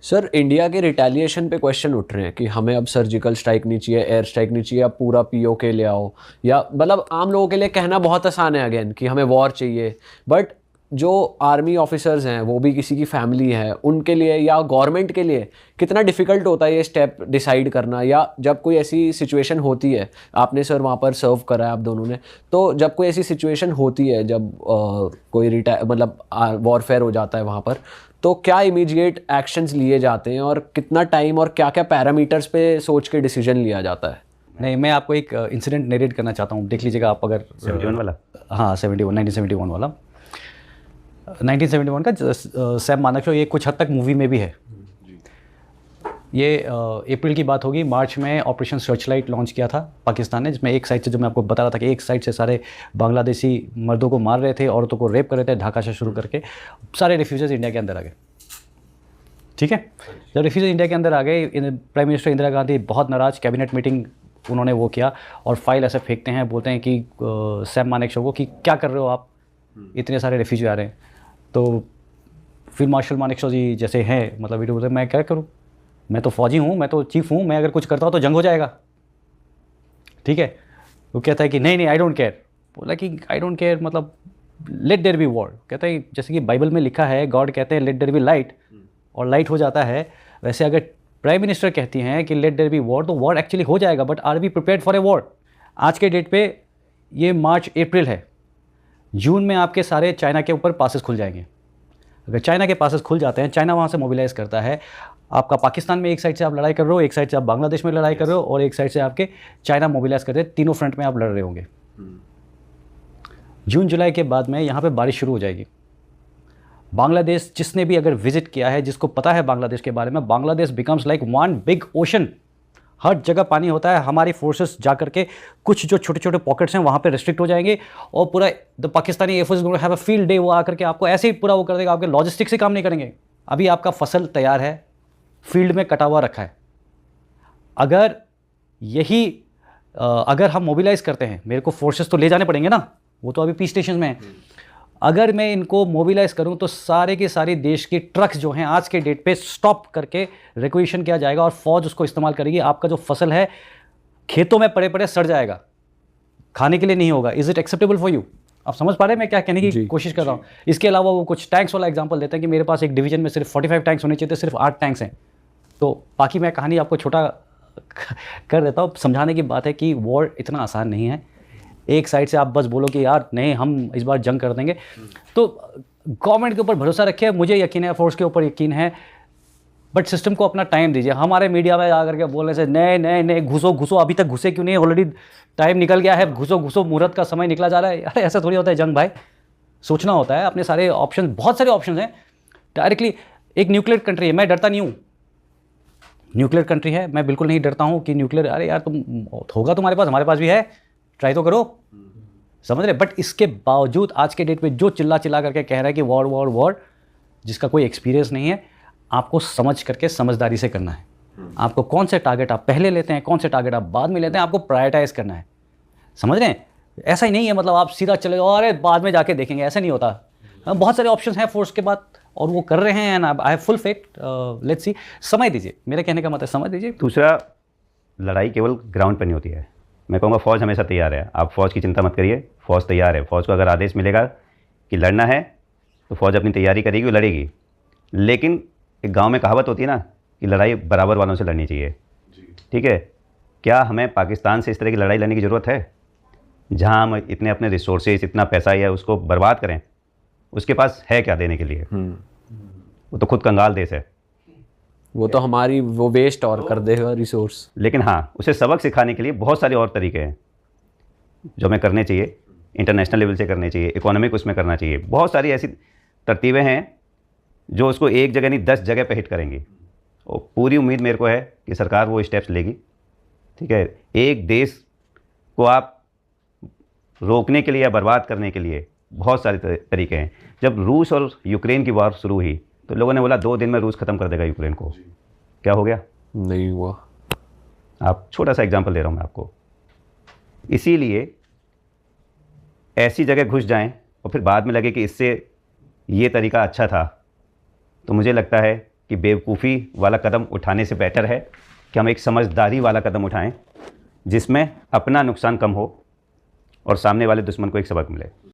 Sir, India के retaliation पे question उठ रहे हैं कि हमें अब सर्जिकल स्ट्राइक नहीं चाहिए, एयर स्ट्राइक नहीं चाहिए, अब पूरा पीओके ले आओ। या मतलब आम लोगों के लिए कहना बहुत आसान है अगेन कि हमें वॉर चाहिए, बट जो आर्मी ऑफिसर्स हैं वो भी किसी की फैमिली है, उनके लिए या गवर्नमेंट के लिए कितना डिफ़िकल्ट होता है ये स्टेप डिसाइड करना। या जब कोई ऐसी सिचुएशन होती है, आपने सर वहाँ पर सर्व करा है आप दोनों ने, तो जब कोई ऐसी सिचुएशन होती है जब कोई मतलब वॉरफेयर हो जाता है वहाँ पर, तो क्या इमीडिएट एक्शंस लिए जाते हैं और कितना टाइम और क्या क्या पैरामीटर्स पे सोच के डिसीजन लिया जाता है? नहीं, मैं आपको एक इंसिडेंट नरेट करना चाहता हूँ, देख लीजिएगा आप अगर 71 वाला। हाँ 1971 वाला, 1971 का सैम मानेकशॉ, ये कुछ हद तक मूवी में भी है। ये अप्रैल की बात होगी, मार्च में ऑपरेशन सर्चलाइट लॉन्च किया था पाकिस्तान ने, जिसमें एक साइड से, जो मैं आपको बता रहा था कि एक साइड से सारे बांग्लादेशी मर्दों को मार रहे थे, औरतों को रेप कर रहे थे, ढाका से शुरू करके सारे रिफ्यूजीज इंडिया के अंदर आ गए। ठीक है, जब रिफ्यूजीज इंडिया के अंदर आ गए, प्राइम मिनिस्टर इंदिरा गांधी बहुत नाराज़, कैबिनेट मीटिंग उन्होंने वो किया और फाइल ऐसे फेंकते हैं, बोलते हैं कि सैम मानेकशॉ को कि क्या कर रहे हो आप, इतने सारे रिफ्यूजी आ रहे हैं। तो फील्ड मार्शल मानेकशॉ जी जैसे हैं, मतलब वीडियो बोलते हैं, मैं क्या करूँ, मैं तो फौजी हूँ, मैं तो चीफ हूँ, मैं अगर कुछ करता हूँ तो जंग हो जाएगा। ठीक है, वो कहता है कि नहीं आई डोंट केयर। बोला कि आई डोंट केयर मतलब लेट देयर बी वॉर। कहता है जैसे कि बाइबल में लिखा है, गॉड कहते हैं लेट देयर बी लाइट, और लाइट हो जाता है, वैसे अगर प्राइम मिनिस्टर कहती हैं कि लेट देयर बी वॉर, तो वॉर एक्चुअली हो जाएगा। But are we prepared for a war? आज के डेट पे ये मार्च अप्रैल है, जून में आपके सारे चाइना के ऊपर पासेस खुल जाएंगे। अगर चाइना के पासेस खुल जाते हैं, चाइना वहाँ से मोबिलाइज करता है, आपका पाकिस्तान में एक साइड से आप लड़ाई कर रहे हो, एक साइड से आप बांग्लादेश में लड़ाई कर रहे हो, और एक साइड से आपके चाइना मोबिलाइज करते हैं, तीनों फ्रंट में आप लड़ रहे होंगे। जून जुलाई के बाद में यहाँ पे बारिश शुरू हो जाएगी। बांग्लादेश, जिसने भी अगर विजिट किया है, जिसको पता है बांग्लादेश के बारे में, Bangladesh becomes like one big ocean. हर जगह पानी होता है। हमारी फोर्सेस जा करके कुछ जो छोटे छोटे पॉकेट्स हैं वहाँ पे रिस्ट्रिक्ट हो जाएंगे, और पूरा the Pakistani air force going to have a field day. वो आकर के आपको ऐसे ही पूरा वो कर देगा, आपके लॉजिस्टिक्स से काम नहीं करेंगे। अभी आपका फसल तैयार है, फील्ड में कटा हुआ रखा है। अगर यही अगर हम मोबिलाइज करते हैं, मेरे को फोर्सेस तो ले जाने पड़ेंगे ना, वो तो अभी पीस स्टेशन में है। अगर मैं इनको मोबिलाइज करूं तो सारे के सारे देश की ट्रक्स जो हैं आज के डेट पे स्टॉप करके रिक्वेशन किया जाएगा, और फौज उसको इस्तेमाल करेगी। आपका जो फसल है खेतों में पड़े पड़े सड़ जाएगा, खाने के लिए नहीं होगा। Is it acceptable for you? आप समझ पा रहे हैं मैं क्या कहने की कोशिश कर रहा हूँ? इसके अलावा वो कुछ टैंक्स वाला एग्जाम्पल देते हैं कि मेरे पास एक डिवीजन में सिर्फ 45 टैंक्स होने चाहिए थे, सिर्फ 8 टैंक्स हैं। तो बाकी मैं कहानी आपको छोटा कर देता हूँ। समझाने की बात है कि वॉर इतना आसान नहीं है। एक साइड से आप बस बोलो कि यार नहीं हम इस बार जंग कर देंगे, तो गवर्नमेंट के ऊपर भरोसा रखिए, मुझे यकीन है, फोर्स के ऊपर यकीन है, बट सिस्टम को अपना टाइम दीजिए। हमारे मीडिया में आकर के बोलने से नए नए नए घुसो घुसो, अभी तक घुसे क्यों नहीं, ऑलरेडी टाइम निकल गया है, घुसो घुसो, मुहूर्त का समय निकला जा रहा है। अरे ऐसा थोड़ी होता है जंग भाई, सोचना होता है। अपने सारे ऑप्शन, बहुत सारे ऑप्शन हैं। डायरेक्टली एक न्यूक्लियर कंट्री है, मैं डरता नहीं हूँ। न्यूक्लियर कंट्री है, मैं बिल्कुल नहीं डरता हूँ कि न्यूक्लियर, अरे यार तुम होगा तुम्हारे पास, हमारे पास भी है, ट्राई तो करो, समझ रहे। बट इसके बावजूद आज के डेट में जो चिल्ला चिल्ला करके कह रहा है कि वॉर वॉर वॉर, जिसका कोई एक्सपीरियंस नहीं है, आपको समझ करके समझदारी से करना है। आपको कौन से टारगेट आप पहले लेते हैं, कौन से टारगेट आप बाद में लेते हैं, आपको प्रायोरिटाइज करना है। समझ रहे हैं? ऐसा ही नहीं है मतलब आप सीधा चले जाओ, अरे बाद में जाके देखेंगे, ऐसा नहीं होता। बहुत सारे ऑप्शंस हैं फोर्स के बाद, और वो कर रहे हैं, and I have full faith. Let's see, समय दीजिए, मेरे कहने का मतलब समय दीजिए। दूसरा, लड़ाई केवल ग्राउंड पर नहीं होती है। मैं कहूँगा फौज हमेशा तैयार है, आप फौज की चिंता मत करिए, फौज तैयार है। फौज को अगर आदेश मिलेगा कि लड़ना है तो फौज अपनी तैयारी करेगी और लड़ेगी। लेकिन एक गांव में कहावत होती है ना कि लड़ाई बराबर वालों से लड़नी चाहिए। ठीक है, क्या हमें पाकिस्तान से इस तरह की लड़ाई लड़ने की ज़रूरत है जहां हम इतने अपने रिसोर्सेज, इतना पैसा या उसको बर्बाद करें? उसके पास है क्या देने के लिए? वो तो खुद कंगाल देश है, वो तो हमारी वो वेस्ट और कर देगा रिसोर्स। लेकिन हाँ, उसे सबक सिखाने के लिए बहुत सारे और तरीके हैं जो हमें करने चाहिए। इंटरनेशनल लेवल से करने चाहिए, इकोनॉमिक उसमें करना चाहिए। बहुत सारी ऐसी तरतीबें हैं जो उसको एक जगह नहीं 10 जगह पे हिट करेंगी, और पूरी उम्मीद मेरे को है कि सरकार वो स्टेप्स लेगी। ठीक है, एक देश को आप रोकने के लिए या बर्बाद करने के लिए बहुत सारे तरीके हैं। जब रूस और यूक्रेन की वार शुरू हुई तो लोगों ने बोला 2 दिन में रूस ख़त्म कर देगा यूक्रेन को। क्या हो गया? नहीं हुआ। आप छोटा सा एग्जांपल दे रहा हूँ मैं आपको। इसीलिए ऐसी जगह घुस जाएं और फिर बाद में लगे कि इससे ये तरीका अच्छा था, तो मुझे लगता है कि बेवकूफ़ी वाला कदम उठाने से बेटर है कि हम एक समझदारी वाला कदम उठाएं जिसमें अपना नुकसान कम हो और सामने वाले दुश्मन को एक सबक मिले।